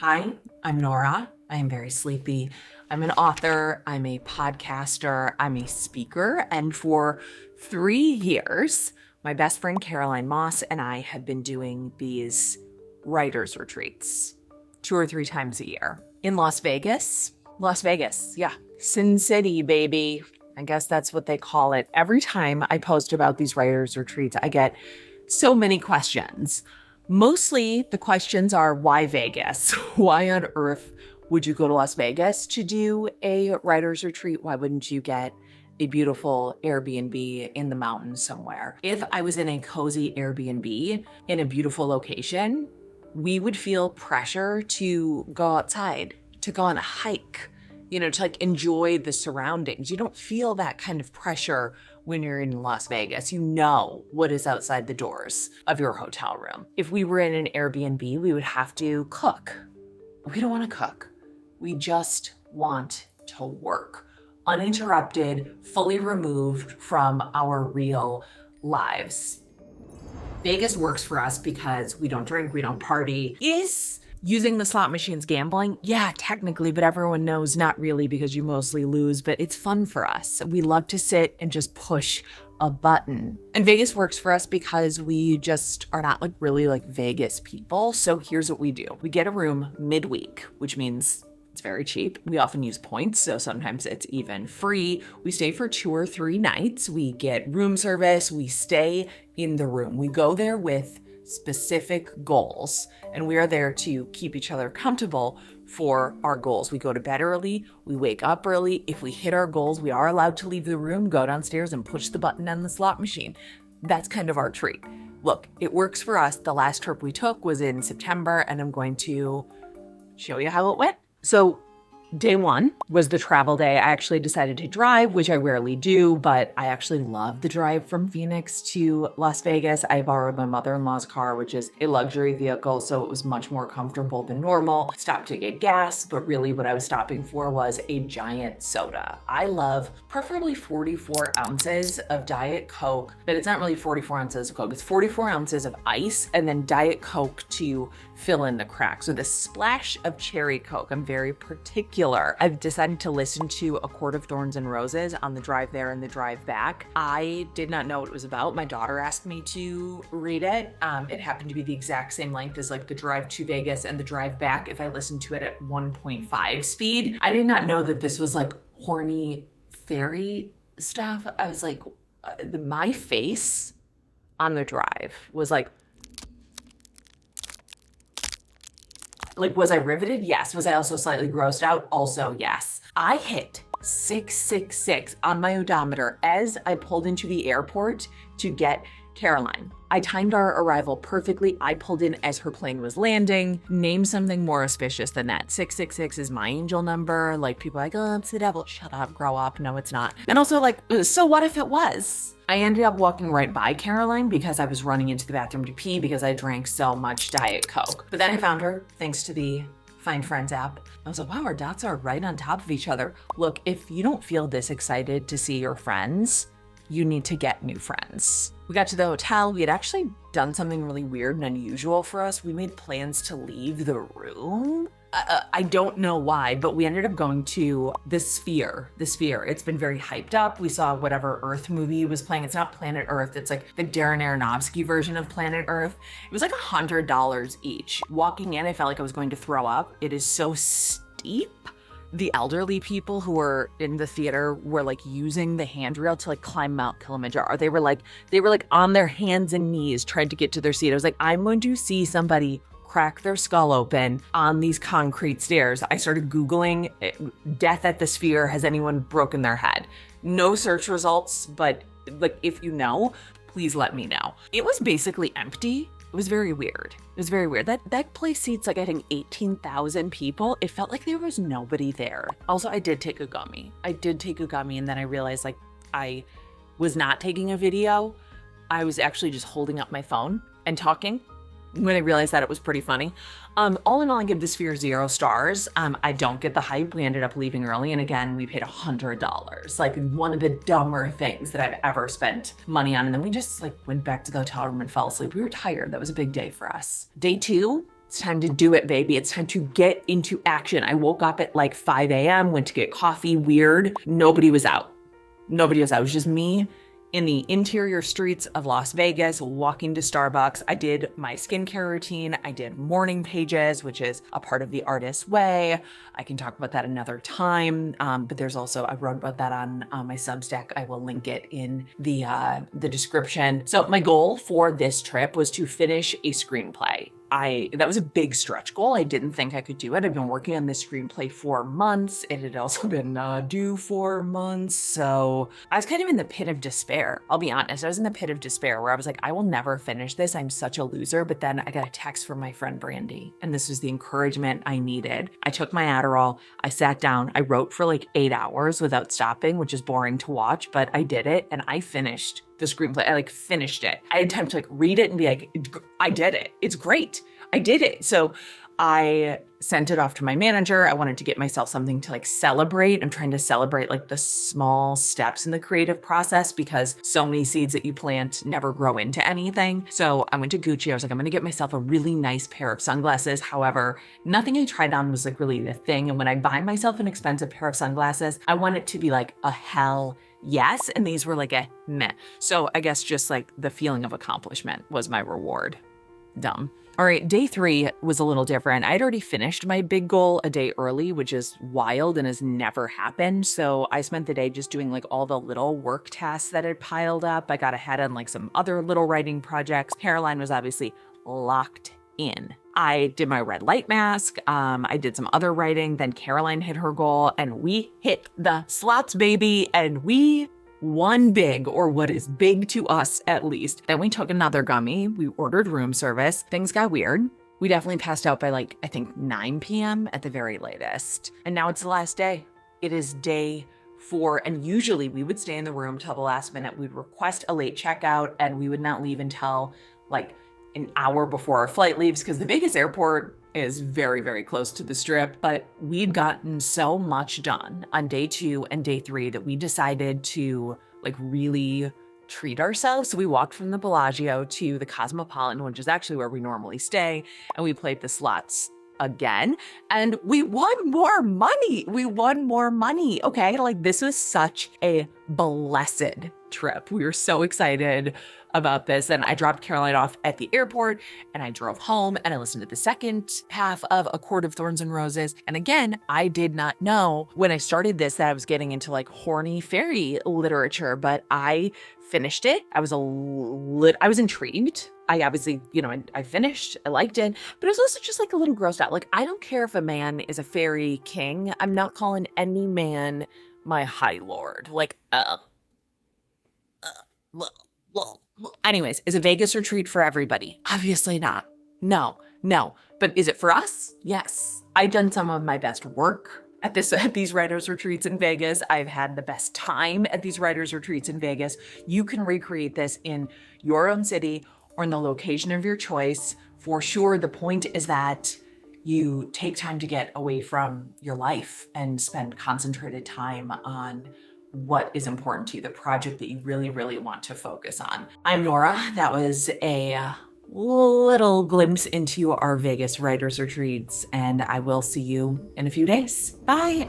Hi, I'm Nora. I am very sleepy. I'm an author, I'm a podcaster, I'm a speaker, and for 3 years, my best friend Caroline Moss and I have been doing these writers' retreats 2 or 3 times a year in Las Vegas. Las Vegas, yeah. Sin City, baby. I guess that's what they call it. Every time I post about these writers' retreats, I get so many questions. Mostly the questions are, why Vegas? Why on earth would you go to Las Vegas to do a writer's retreat? Why wouldn't you get a beautiful Airbnb in the mountains somewhere? If I was in a cozy Airbnb in a beautiful location, we would feel pressure to go outside, to go on a hike, to enjoy the surroundings. You don't feel that kind of pressure when you're in Las Vegas. You know what is outside the doors of your hotel room. If we were in an Airbnb, we would have to cook. We don't want to cook. We just want to work, uninterrupted, fully removed from our real lives. Vegas works for us because we don't drink, we don't party. Is using the slot machines gambling? Yeah, technically, but everyone knows not really because you mostly lose, but it's fun for us. We love to sit and just push a button. And Vegas works for us because we just are not really Vegas people. So here's what we do. We get a room midweek, which means it's very cheap. We often use points, so sometimes it's even free. We stay for 2 or 3 nights. We get room service. We stay in the room. We go there with specific goals, and we are there to keep each other comfortable for our goals. We go to bed early, we wake up early. If we hit our goals, we are allowed to leave the room, go downstairs and push the button on the slot machine. That's kind of our treat. Look, it works for us. The last trip we took was in September, and I'm going to show you how it went. So day 1 was the travel day. I actually decided to drive, which I rarely do, but I actually love the drive from Phoenix to Las Vegas. I borrowed my mother-in-law's car, which is a luxury vehicle, so it was much more comfortable than normal. Stopped to get gas, but really what I was stopping for was a giant soda. I love preferably 44 ounces of Diet Coke, but it's not really 44 ounces of Coke. It's 44 ounces of ice and then Diet Coke to fill in the cracks. So the splash of cherry Coke, I'm very particular. I've decided to listen to A Court of Thorns and Roses on the drive there and the drive back. I did not know what it was about. My daughter asked me to read it. It happened to be the exact same length as the drive to Vegas and the drive back if I listened to it at 1.5 speed. I did not know that this was horny fairy stuff. I was my face on the drive was was I riveted? Yes. Was I also slightly grossed out? Also, yes. I hit 666 on my odometer as I pulled into the airport to get Caroline. I timed our arrival perfectly. I pulled in as her plane was landing. Name something more auspicious than that. 666 is my angel number. People are oh, it's the devil. Shut up, grow up. No, it's not. And also so what if it was? I ended up walking right by Caroline because I was running into the bathroom to pee because I drank so much Diet Coke. But then I found her thanks to the Find Friends app. I was like, wow, our dots are right on top of each other. Look, if you don't feel this excited to see your friends, you need to get new friends. We got to the hotel. We had actually done something really weird and unusual for us. We made plans to leave the room. I don't know why, but we ended up going to the Sphere. The Sphere. It's been very hyped up. We saw whatever Earth movie was playing. It's not Planet Earth. It's the Darren Aronofsky version of Planet Earth. It was $100 each. Walking in, I felt like I was going to throw up. It is so steep. The elderly people who were in the theater were using the handrail to climb Mount Kilimanjaro. They were on their hands and knees trying to get to their seat. I was I'm going to see somebody crack their skull open on these concrete stairs. I started Googling death at the Sphere. Has anyone broken their head? No search results, but if you know, please let me know. It was basically empty. It was very weird. That place seats I think 18,000 people. It felt like there was nobody there. Also, I did take a gummy. And then I realized I was not taking a video. I was actually just holding up my phone and talking. When I realized that, it was pretty funny. All in all, I give the Sphere 0 stars. I don't get the hype. We ended up leaving early. And again, we paid $100. One of the dumber things that I've ever spent money on. And then we just went back to the hotel room and fell asleep. We were tired. That was a big day for us. Day 2, It's time to do it, baby. It's time to get into action. I woke up at like 5 a.m., went to get coffee, weird. Nobody was out. Nobody was out. It was just me in the interior streets of Las Vegas, walking to Starbucks. I did my skincare routine. I did morning pages, which is a part of the artist's way. I can talk about that another time. But there's also, I wrote about that on my Substack. I will link it in the description. So my goal for this trip was to finish a screenplay. That was a big stretch goal. I didn't think I could do it. I've been working on this screenplay for months. It had also been due for months. So I was kind of in the pit of despair. I'll be honest. I was in the pit of despair where I was like, I will never finish this. I'm such a loser. But then I got a text from my friend Brandy, and this was the encouragement I needed. I took my Adderall. I sat down. I wrote for like 8 hours without stopping, which is boring to watch, but I did it and I finished the screenplay. I finished it. I had time to read it and be like, I did it. It's great. I did it. So I sent it off to my manager. I wanted to get myself something to celebrate. I'm trying to celebrate the small steps in the creative process because so many seeds that you plant never grow into anything. So I went to Gucci. I was like, I'm going to get myself a really nice pair of sunglasses. However, nothing I tried on was really the thing. And when I buy myself an expensive pair of sunglasses, I want it to be a hell yes. And these were a meh. So I guess just the feeling of accomplishment was my reward. Dumb. All right, day 3 was a little different. I'd already finished my big goal a day early, which is wild and has never happened. So I spent the day just doing all the little work tasks that had piled up. I got ahead on some other little writing projects. Caroline was obviously locked in. I did my red light mask. I did some other writing. Then Caroline hit her goal and we hit the slots, baby. And we won big, or what is big to us at least. Then we took another gummy. We ordered room service. Things got weird. We definitely passed out by I think 9 p.m. at the very latest. And now it's the last day. It is day 4. And usually we would stay in the room till the last minute. We'd request a late checkout and we would not leave until an hour before our flight leaves because the Vegas airport is very, very close to the Strip. But we'd gotten so much done on day 2 and day 3 that we decided to really treat ourselves. So we walked from the Bellagio to the Cosmopolitan, which is actually where we normally stay. And we played the slots again and we won more money. Okay. This was such a blessed trip. We were so excited about this. And I dropped Caroline off at the airport and I drove home and I listened to the second half of A Court of Thorns and Roses. And again, I did not know when I started this that I was getting into horny fairy literature, but I finished it. I was intrigued. I obviously, I finished, I liked it, but it was also just a little grossed out. I don't care if a man is a fairy king. I'm not calling any man my high lord. Anyways, is a Vegas retreat for everybody? Obviously not. No. But is it for us? Yes. I've done some of my best work at these writers' retreats in Vegas. I've had the best time at these writers' retreats in Vegas. You can recreate this in your own city or in the location of your choice. For sure, the point is that you take time to get away from your life and spend concentrated time on what is important to you, the project that you really, really want to focus on. I'm Nora. That was a little glimpse into our Vegas writers retreats, and I will see you in a few days. Bye.